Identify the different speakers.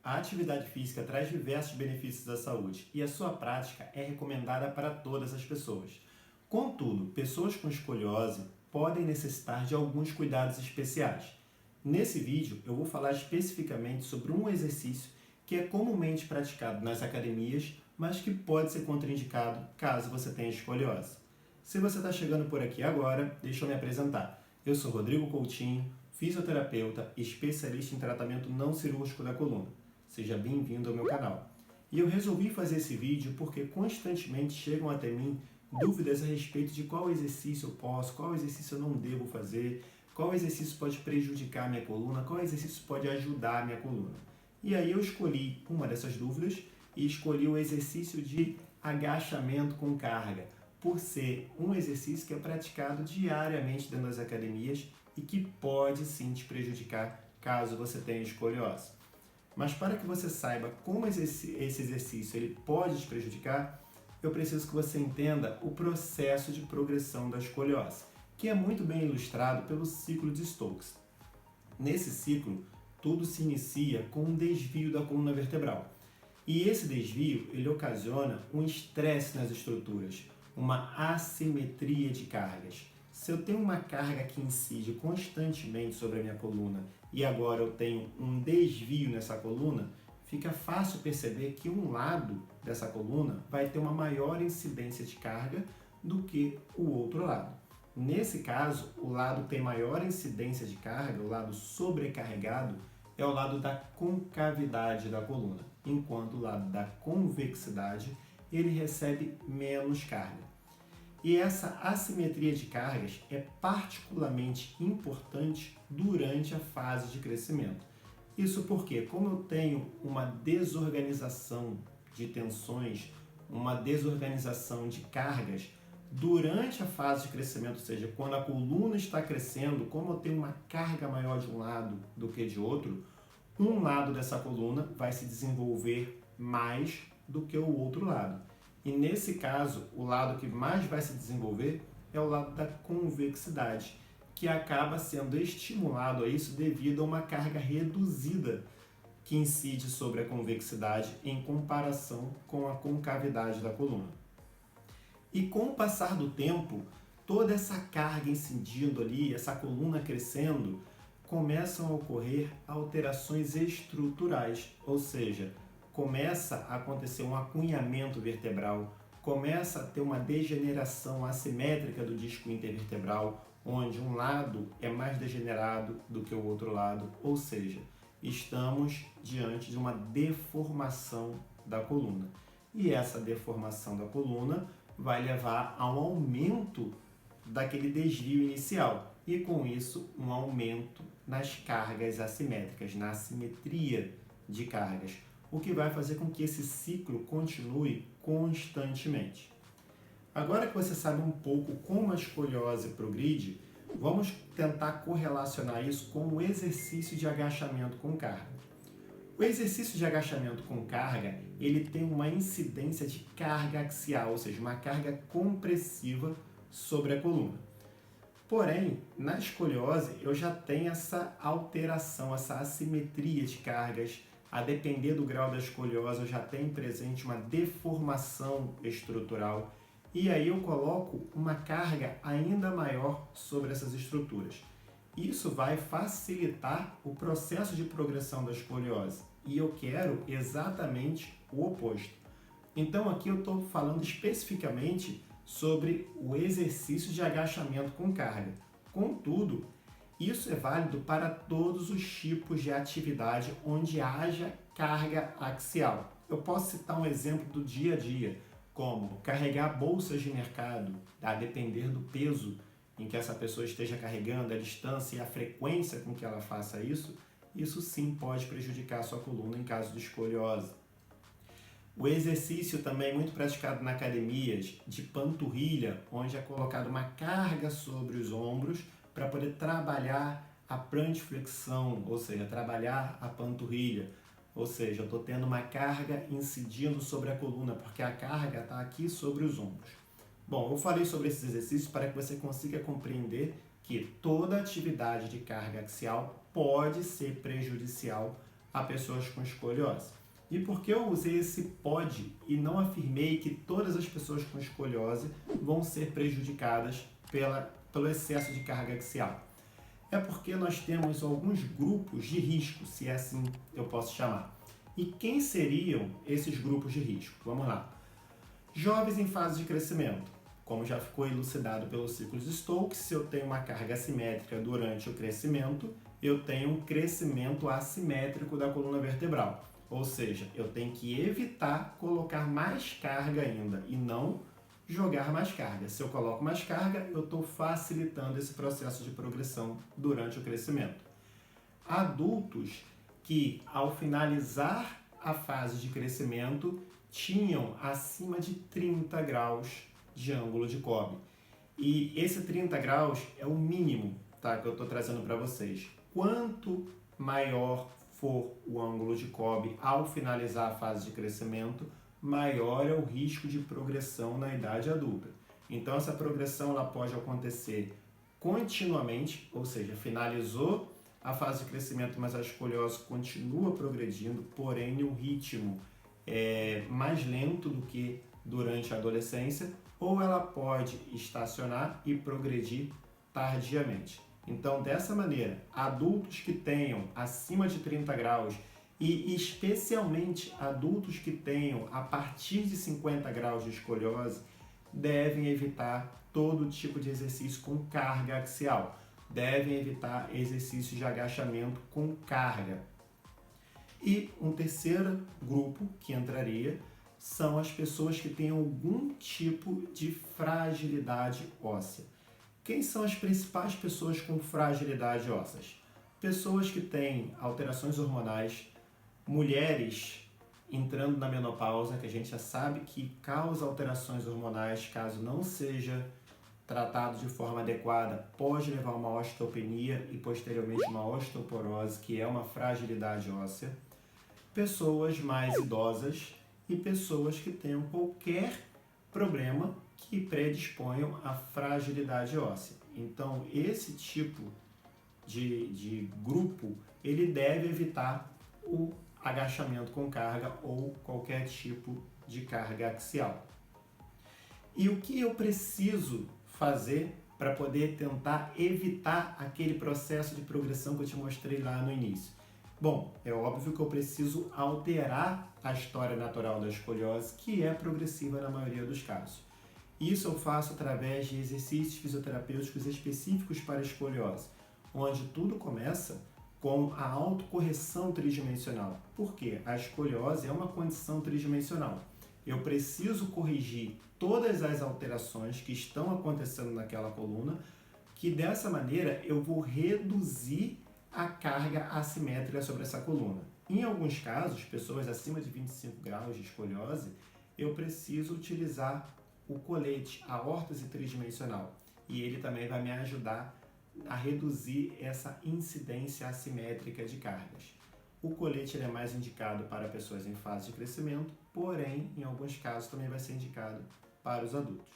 Speaker 1: A atividade física traz diversos benefícios à saúde e a sua prática é recomendada para todas as pessoas. Contudo, pessoas com escoliose podem necessitar de alguns cuidados especiais. Nesse vídeo, eu vou falar especificamente sobre um exercício que é comumente praticado nas academias, mas que pode ser contraindicado caso você tenha escoliose. Se você está chegando por aqui agora, deixa eu me apresentar. Eu sou Rodrigo Coutinho, fisioterapeuta, especialista em tratamento não cirúrgico da coluna. Seja bem-vindo ao meu canal. E eu resolvi fazer esse vídeo porque constantemente chegam até mim dúvidas a respeito de qual exercício eu posso, qual exercício eu não devo fazer, qual exercício pode prejudicar a minha coluna, qual exercício pode ajudar a minha coluna. E aí eu escolhi uma dessas dúvidas e escolhi o exercício de agachamento com carga, por ser um exercício que é praticado diariamente dentro das academias e que pode sim te prejudicar caso você tenha escoliose. Mas para que você saiba como esse exercício ele pode te prejudicar, eu preciso que você entenda o processo de progressão da escoliose, que é muito bem ilustrado pelo ciclo de Stokes. Nesse ciclo, tudo se inicia com um desvio da coluna vertebral. E esse desvio ele ocasiona um estresse nas estruturas, uma assimetria de cargas. Se eu tenho uma carga que incide constantemente sobre a minha coluna e agora eu tenho um desvio nessa coluna, fica fácil perceber que um lado dessa coluna vai ter uma maior incidência de carga do que o outro lado. Nesse caso, o lado que tem maior incidência de carga, o lado sobrecarregado, é o lado da concavidade da coluna, enquanto o lado da convexidade ele recebe menos carga. E essa assimetria de cargas é particularmente importante durante a fase de crescimento. Isso porque, como eu tenho uma desorganização de tensões, uma desorganização de cargas, durante a fase de crescimento, ou seja, quando a coluna está crescendo, como eu tenho uma carga maior de um lado do que de outro, um lado dessa coluna vai se desenvolver mais do que o outro lado. E nesse caso, o lado que mais vai se desenvolver é o lado da convexidade, que acaba sendo estimulado a isso devido a uma carga reduzida que incide sobre a convexidade em comparação com a concavidade da coluna. E com o passar do tempo, toda essa carga incidindo ali, essa coluna crescendo, começam a ocorrer alterações estruturais, ou seja, começa a acontecer um acunhamento vertebral, começa a ter uma degeneração assimétrica do disco intervertebral, onde um lado é mais degenerado do que o outro lado, ou seja, estamos diante de uma deformação da coluna. E essa deformação da coluna vai levar a um aumento daquele desvio inicial e, com isso, um aumento nas cargas assimétricas, na assimetria de cargas, o que vai fazer com que esse ciclo continue constantemente. Agora que você sabe um pouco como a escoliose progride, vamos tentar correlacionar isso com o exercício de agachamento com carga. O exercício de agachamento com carga, ele tem uma incidência de carga axial, ou seja, uma carga compressiva sobre a coluna. Porém, na escoliose, eu já tenho essa alteração, essa assimetria de cargas. A depender do grau da escoliose, eu já tenho presente uma deformação estrutural e aí eu coloco uma carga ainda maior sobre essas estruturas. Isso vai facilitar o processo de progressão da escoliose e eu quero exatamente o oposto. Então aqui eu estou falando especificamente sobre o exercício de agachamento com carga. Contudo, isso é válido para todos os tipos de atividade onde haja carga axial. Eu posso citar um exemplo do dia a dia, como carregar bolsas de mercado, a depender do peso em que essa pessoa esteja carregando, a distância e a frequência com que ela faça isso sim pode prejudicar a sua coluna em caso de escoliose. O exercício também muito praticado na academias de panturrilha, onde é colocada uma carga sobre os ombros para poder trabalhar a plantiflexão, ou seja, trabalhar a panturrilha. Ou seja, eu estou tendo uma carga incidindo sobre a coluna, porque a carga está aqui sobre os ombros. Bom, eu falei sobre esses exercícios para que você consiga compreender que toda atividade de carga axial pode ser prejudicial a pessoas com escoliose. E por que eu usei esse pode e não afirmei que todas as pessoas com escoliose vão ser prejudicadas pelo excesso de carga axial? É porque nós temos alguns grupos de risco, se é assim eu posso chamar. E quem seriam esses grupos de risco? Vamos lá. Jovens em fase de crescimento. Como já ficou elucidado pelo ciclo de Stokes, se eu tenho uma carga assimétrica durante o crescimento, eu tenho um crescimento assimétrico da coluna vertebral. Ou seja, eu tenho que evitar colocar mais carga ainda e não jogar mais carga. Se eu coloco mais carga, eu estou facilitando esse processo de progressão durante o crescimento. Adultos que, ao finalizar a fase de crescimento, tinham acima de 30 graus de ângulo de Cobb. E esse 30 graus é o mínimo, tá, que eu estou trazendo para vocês. Quanto maior for o ângulo de Cobb ao finalizar a fase de crescimento, maior é o risco de progressão na idade adulta. Então, essa progressão ela pode acontecer continuamente, ou seja, finalizou a fase de crescimento, mas a escoliose continua progredindo, porém em um ritmo mais lento do que durante a adolescência, ou ela pode estacionar e progredir tardiamente. Então, dessa maneira, adultos que tenham acima de 30 graus e especialmente adultos que tenham a partir de 50 graus de escoliose devem evitar todo tipo de exercício com carga axial, devem evitar exercícios de agachamento com carga. E um terceiro grupo que entraria são as pessoas que têm algum tipo de fragilidade óssea. Quem são as principais pessoas com fragilidade óssea? Pessoas que têm alterações hormonais, mulheres entrando na menopausa, que a gente já sabe que causa alterações hormonais, caso não seja tratado de forma adequada, pode levar a uma osteopenia e posteriormente uma osteoporose, que é uma fragilidade óssea. Pessoas mais idosas e pessoas que tenham qualquer problema que predisponham à fragilidade óssea. Então, esse tipo de grupo, ele deve evitar o agachamento com carga ou qualquer tipo de carga axial. E o que eu preciso fazer para poder tentar evitar aquele processo de progressão que eu te mostrei lá no início? Bom, é óbvio que eu preciso alterar a história natural da escoliose, que é progressiva na maioria dos casos. Isso eu faço através de exercícios fisioterapêuticos específicos para a escoliose, onde tudo começa com a autocorreção tridimensional. Por quê? A escoliose é uma condição tridimensional. Eu preciso corrigir todas as alterações que estão acontecendo naquela coluna, que dessa maneira eu vou reduzir a carga assimétrica sobre essa coluna. Em alguns casos, pessoas acima de 25 graus de escoliose, eu preciso utilizar o colete, a órtese tridimensional, e ele também vai me ajudar a reduzir essa incidência assimétrica de cargas. O colete ele é mais indicado para pessoas em fase de crescimento, porém, em alguns casos, também vai ser indicado para os adultos.